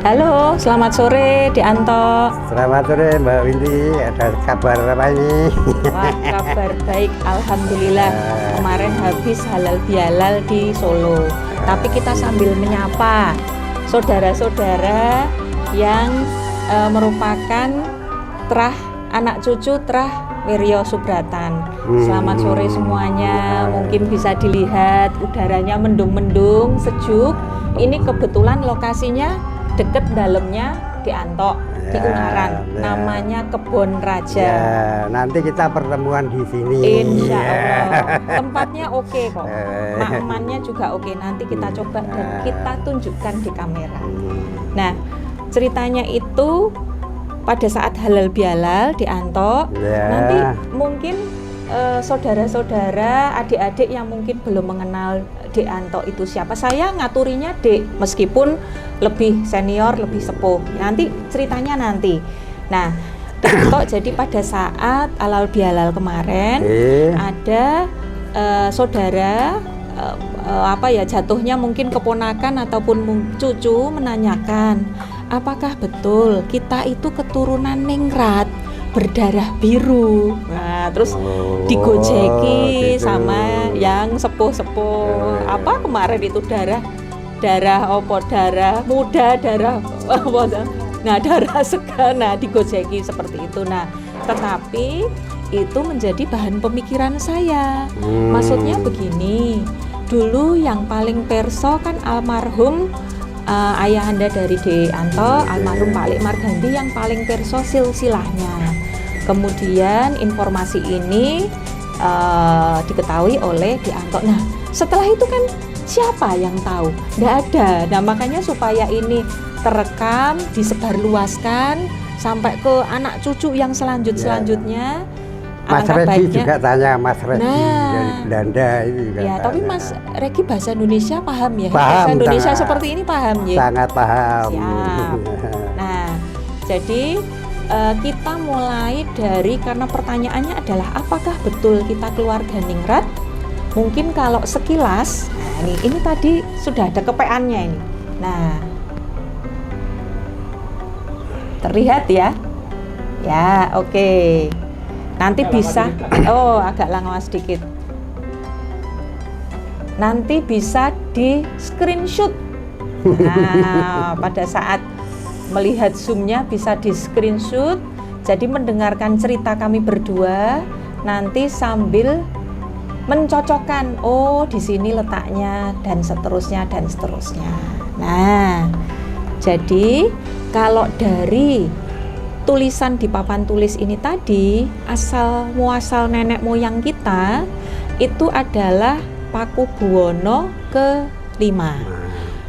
Halo, selamat sore Di Anto. Selamat sore Mbak Windy, ada kabar apa ini? Wah, kabar baik, Alhamdulillah. Kemarin habis halal bihalal di Solo. Tapi kita sambil menyapa saudara-saudara yang merupakan anak cucu Trah Wiryo Subratan. Selamat sore semuanya. Mungkin bisa dilihat udaranya mendung-mendung, sejuk. Ini kebetulan lokasinya deket dalamnya di Anto, di Ungaran, namanya Kebon Raja. Ya, nanti kita pertemuan di sini. Insya Allah. Tempatnya oke kok, makmannya juga oke. Nanti kita coba dan kita tunjukkan di kamera. Nah, ceritanya itu pada saat halal bihalal di Anto, nanti mungkin saudara-saudara, adik-adik yang mungkin belum mengenal Dek Anto itu siapa. Saya ngaturinya Dek, meskipun lebih senior, lebih sepuh. Nanti ceritanya nanti. Nah, Dek Anto jadi pada saat halal bihalal kemarin ada saudara jatuhnya mungkin keponakan ataupun cucu menanyakan, apakah betul kita itu keturunan ningrat berdarah biru. Nah, terus digojeki gitu sama yang sepuh-sepuh. Apa kemarin itu darah muda, darah segar. Nah, digojeki seperti itu. Nah, tetapi itu menjadi bahan pemikiran saya. Maksudnya begini, dulu yang paling perso kan almarhum ayahanda dari Dek Anto, almarhum Pak Lik Margandi yang paling perso silsilahnya. Kemudian informasi ini diketahui oleh Dek Anto. Nah, setelah itu kan siapa yang tahu? Nggak ada. Nah, makanya supaya ini terekam, disebarluaskan sampai ke anak cucu yang selanjutnya. Mas Regi juga tanya, Mas Regi dari Belanda itu juga. Ya, tapi Mas Regi bahasa Indonesia paham ya? Paham, bahasa Indonesia seperti ini paham ya? Sangat paham. Siap. Nah, jadi kita mulai dari, karena pertanyaannya adalah apakah betul kita keluarga ningrat? Mungkin kalau sekilas, nah ini tadi sudah ada kepeannya ini. Nah, terlihat ya? Ya, oke. Nanti bisa, agak lama sedikit. Nanti bisa di screenshot. Nah, pada saat melihat zoomnya bisa di screenshot. Jadi mendengarkan cerita kami berdua, nanti sambil mencocokkan, oh di sini letaknya dan seterusnya. Nah, jadi kalau dari tulisan di papan tulis ini tadi, asal muasal nenek moyang kita itu adalah Pakubuwono ke-5.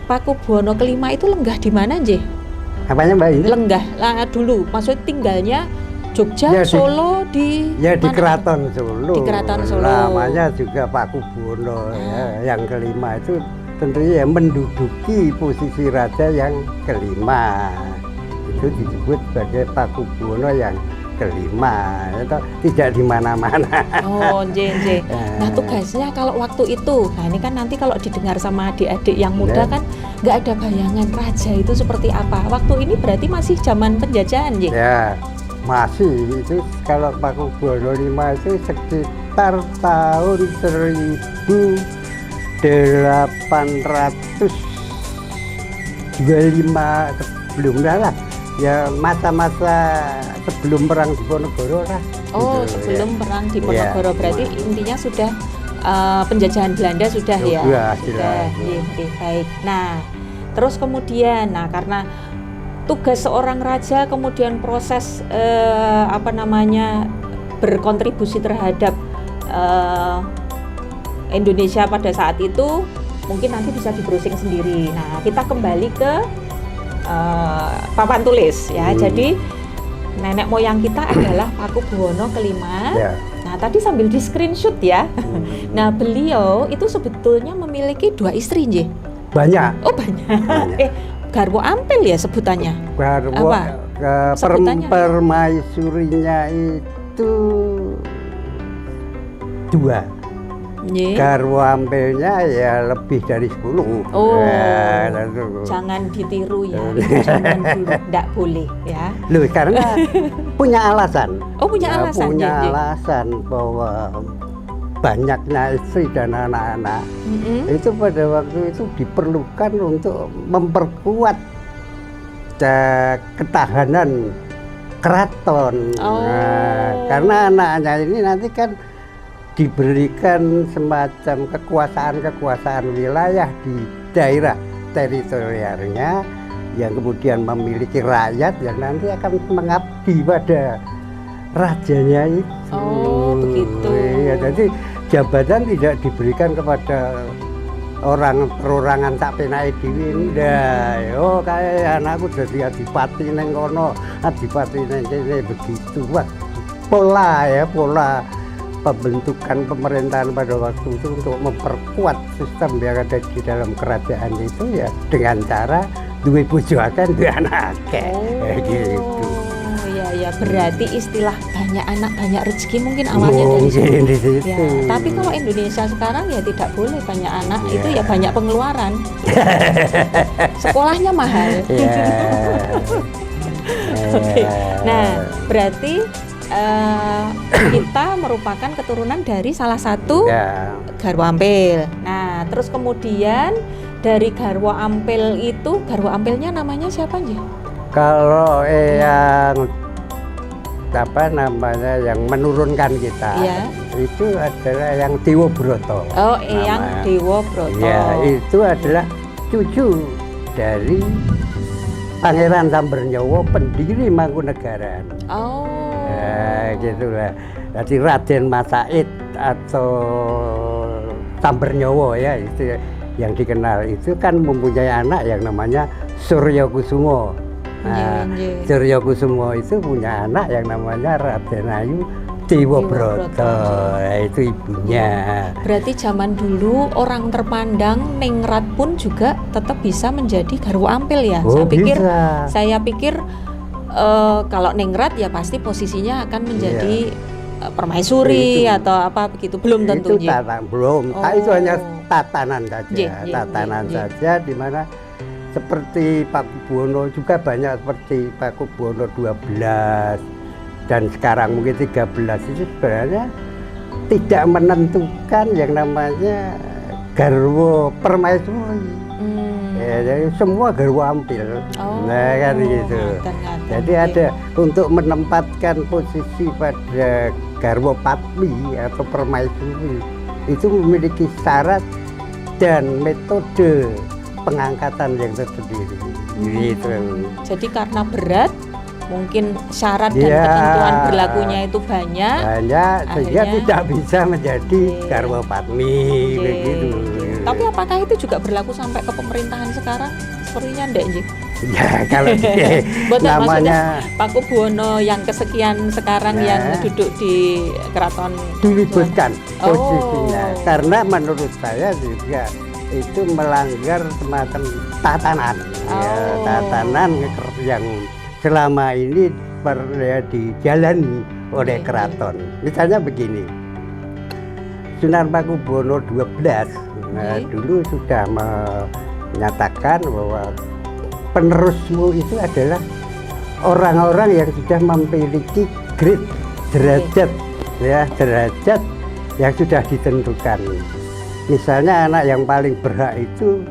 Pakubuwono ke-5 itu lenggah di mana, Nggih? Apanya Mbak ini? Lenggah dulu, maksudnya tinggalnya Jogja, ya, Solo di di Keraton Solo. Di Keraton Solo. Namanya juga Pakubuwono ya, yang ke-5 itu tentunya menduduki posisi raja yang ke-5. Itu disebut sebagai Pakubuwono yang ke-5, itu tidak di mana-mana. Oh, nje. Nah, tugasnya kalau waktu itu, nah ini kan nanti kalau didengar sama adik-adik yang muda kan nggak ada bayangan raja itu seperti apa. Waktu ini berarti masih zaman penjajahan, nje? Ya, masih. Itu kalau Pakubuwono 5 itu sekitar tahun 1825 sebelumnya lah. Ya, masa-masa sebelum perang Diponegoro lah. Oh, gitu, sebelum perang Diponegoro, berarti intinya sudah penjajahan Belanda sudah ya? Sudah, baik. Nah, terus kemudian, karena tugas seorang raja, kemudian proses berkontribusi terhadap Indonesia pada saat itu, mungkin nanti bisa di-browsing sendiri. Nah, kita kembali ke papan tulis ya. Jadi nenek moyang kita adalah Pakubuwono ke-5. Nah, tadi sambil di screenshot ya. Nah, beliau itu sebetulnya memiliki 2 istri, nggih. Banyak. Oh, banyak. Garwo ampel ya sebutannya. Garwo permaisurinya itu 2. Nggih. garwa ampilnya ya lebih dari 10. Oh, tentu. jangan ditiru ya. Jangan dulu, ndak boleh ya. Loh, karena punya alasan. Oh, punya alasan. Punya Nggih, nggih. alasan bahwa banyaknya istri dan anak-anak itu pada waktu itu diperlukan untuk memperkuat ketahanan keraton. Oh. Nah, karena anaknya ini nanti kan diberikan semacam kekuasaan wilayah di daerah teritorialnya yang kemudian memiliki rakyat yang nanti akan mengabdi pada rajanya itu. Oh, begitu. Iya, jadi jabatan tidak diberikan kepada orang perorangan tak penake dhewe ndak. Yo kayak anakku dadi adipati ning kono, adipati ning kene begitu. Wah, pola pembentukan pemerintahan pada waktu itu untuk memperkuat sistem yang ada di dalam kerajaan itu ya dengan cara duwe bojo akeh, duwe anak akeh. Gitu. Ya berarti istilah banyak anak banyak rezeki mungkin awalnya dari Mungkin di situ. situ. Ya, tapi kalau Indonesia sekarang ya tidak boleh banyak anak, itu ya banyak pengeluaran. Sekolahnya mahal. Oke. Nah, berarti kita merupakan keturunan dari salah satu garwa ampil. Nah, terus kemudian dari garwa ampil itu, garwa ampilnya namanya siapa sih? Kalau yang yang menurunkan kita itu adalah yang Dewa Broto. Oh, yang Dewa Broto. Ya, itu adalah cucu dari Pangeran Sambernyawa, pendiri Mangkunegaran. Oh. Ya, gitulah. Jadi Raden Masaid atau Sambernyawa ya itu yang dikenal itu kan mempunyai anak yang namanya Surya Kusumo. Nah, Surya Kusumo itu punya anak yang namanya Raden Ayu Dewa Broto. Nah, itu ibunya. Berarti zaman dulu orang terpandang ningrat pun juga tetap bisa menjadi garwa ampil ya. Oh, saya pikir kalau ningrat ya pasti posisinya akan menjadi permaisuri atau apa begitu, belum tentu. Itu belum. Itu hanya tatanan saja. Tatanan saja di mana seperti Pakubuwono juga banyak seperti Pakubuwono 12 dan sekarang mungkin 13 itu sebenarnya tidak menentukan yang namanya garwa permaisuri. Ya, jadi semua garwa ampil. Nah kan gitu. Jadi ada untuk menempatkan posisi pada garwa patmi atau permaisuri itu memiliki syarat dan metode pengangkatan yang tersendiri. Gitu. Jadi karena berat, mungkin syarat dan ketentuan berlakunya itu banyak sehingga tidak bisa menjadi garwa patmi begitu. Tapi apakah itu juga berlaku sampai ke pemerintahan sekarang? Sepertinya enggak, Nji. Ya, kalau namanya Pakubuwono yang kesekian sekarang yang duduk di keraton diributkan posisinya. Karena menurut saya juga itu melanggar semacam tatanan, tatanan yang selama ini dijalani oleh keraton. Misalnya begini, Sunan Pakubuwono 12 dulu sudah menyatakan bahwa penerusmu itu adalah orang-orang yang sudah memiliki grade derajat yang sudah ditentukan. Misalnya anak yang paling berhak itu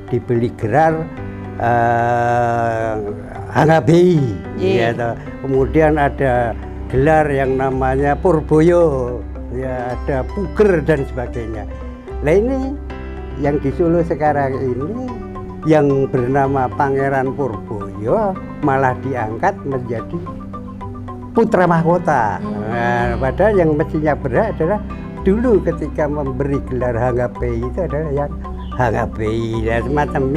diberi gerar Hangabei, kemudian ada gelar yang namanya Purboyo, ya ada Puger dan sebagainya. Nah ini yang di Solo sekarang ini yang bernama Pangeran Purboyo malah diangkat menjadi putra mahkota. Nah, padahal yang mestinya berhak adalah dulu ketika memberi gelar Hangabei itu adalah yang Hangabei. Ya, semacam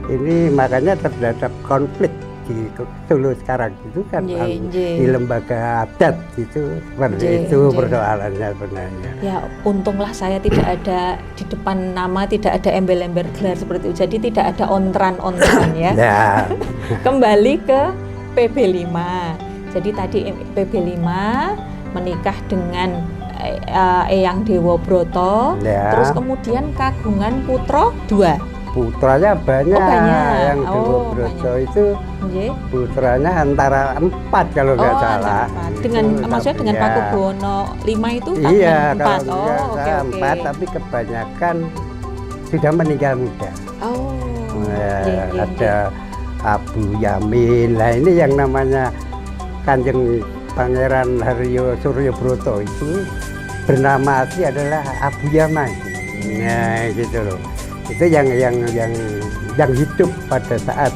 ini makanya terdapat konflik di Solo sekarang itu kan di lembaga adat itu seperti itu persoalannya sebenarnya. Ya untunglah saya tidak ada di depan nama, tidak ada embel-embel gelar seperti itu, jadi tidak ada ontran-ontran ya. Kembali ke PB5. Jadi tadi PB5 menikah dengan Eyang Dewa Broto, Ya. terus kemudian kagungan putra 2. Putranya banyak. Oh, banyak. Yang Dewa Oh, Broto itu Nggih. putranya antara 4 kalau nggak Oh, salah. ada 4. Dengan Itu, maksudnya tapi dengan ya. Pakubuwono 5 itu Iya, kagungan 4. kalau Oh, nggak oke salah oke. 4, tapi kebanyakan sudah meninggal muda. Oh. Ya, nggih, nggih, ada Abu Yamin. Nah ini yang namanya Kanjeng Pangeran Haryo Suryo Broto itu bernama asli adalah Abu Yaman. Nah gitu loh. Itu yang hidup pada saat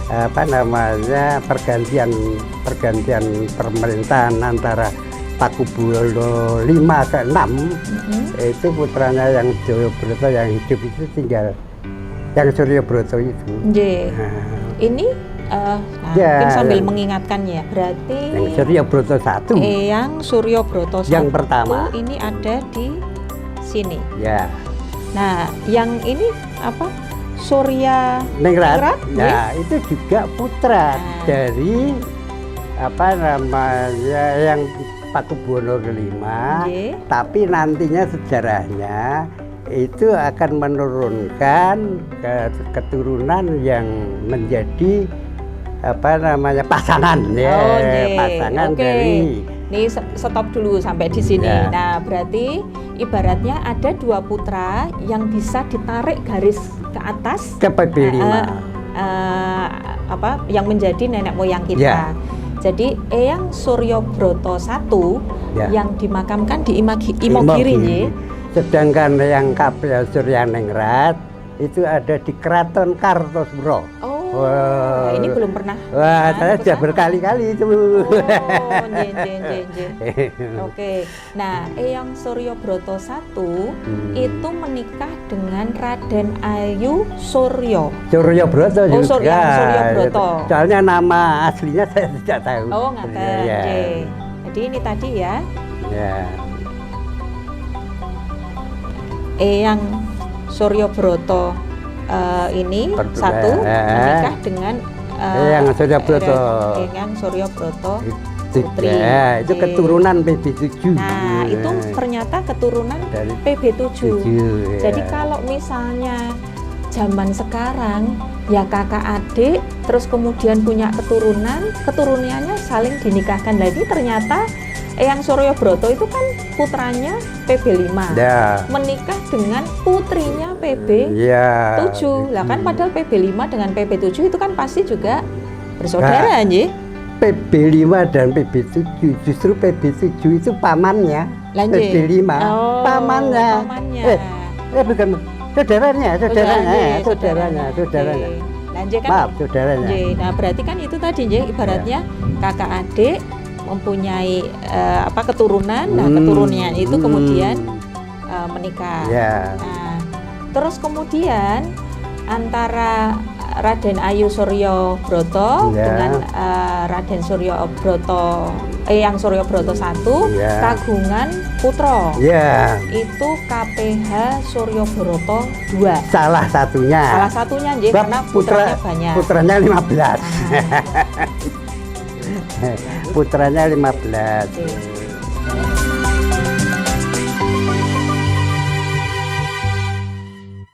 apa namanya pergantian pemerintahan antara Pakubuwono 5 ke 6. Itu putranya yang Suryo Broto yang hidup itu tinggal yang Suryo Broto itu. Nggih. Nah, Ini Ya, mungkin sambil yang- mengingatkan ya. Berarti yang Suryo Broto 1 Eyang Suryo Broto yang 1 pertama. ini ada di sini. Ya, Nah, yang ini apa? Surya Ningrat. Ningrat, Ya, itu juga putra Nah. dari apa namanya yang Pakubuwono kelima. nggih. Tapi nantinya sejarahnya itu akan menurunkan keturunan yang menjadi apa namanya pasangan ya, Oh, nggih. pasangan Oke. dari Nih stop dulu sampai di sini. Ya. Nah, berarti ibaratnya ada 2 putra yang bisa ditarik garis ke atas ke PB5. apa yang menjadi nenek moyang kita. Ya. Jadi Eyang Suryo Broto 1 Ya. yang dimakamkan di Imogiri nggih. Sedangkan yang Kapel Suryaningrat itu ada di Keraton Kartosuro. Oh, Wah. nah ini belum pernah. Wah, saya ke sudah sana. berkali-kali itu. Oh, nggih, nggih, nggih, nggih. Oke. Nah, Eyang Suryo Broto 1 itu menikah dengan Raden Ayu Suryo. Suryo Broto Oh, juga. Suryo Broto. Soalnya nama aslinya saya tidak tahu. Oh, ngaten. Ya. Nggih. Jadi ini tadi ya, Ya. Eyang Suryo Broto ini Berdua. 1 menikah dengan Eyang Suryo Broto. Eyang Suryo Broto. Itu, Putri. ya, itu Oke. keturunan PB7. Nah, itu ternyata keturunan dari PB7. 7. Jadi kalau misalnya zaman sekarang ya kakak adik terus kemudian punya keturunannya saling dinikahkan lagi, ternyata Eyang Suryo Broto itu kan putranya PB5 Ya. menikah dengan putrinya PB7 Ya. lah kan, padahal PB5 dengan PB7 itu kan pasti juga bersaudara nggih. PB5 dan PB7, justru PB7 itu pamannya. Lah, nggih. PB5 Oh, pamannya. pamannya. Bukan saudaranya. Nggih, Saudaranya. Nggih. Lah, nggih kan. Maaf, saudaranya. Nggih. Nah, berarti kan itu tadi nggih, ibaratnya kakak adik mempunyai keturunan. Nah, keturunannya itu kemudian menikah. Ya. Nah, terus kemudian antara Raden Ayu Suryo Broto Ya. dengan Raden Suryo Broto Eyang Suryo Broto 1 Ya. kagungan putra. Ya, Itu KPH Suryo Broto 2. salah satunya. Salah satunya nggih, Sebab karena putranya banyak. Putranya 15. Ah, Putranya 15. oke.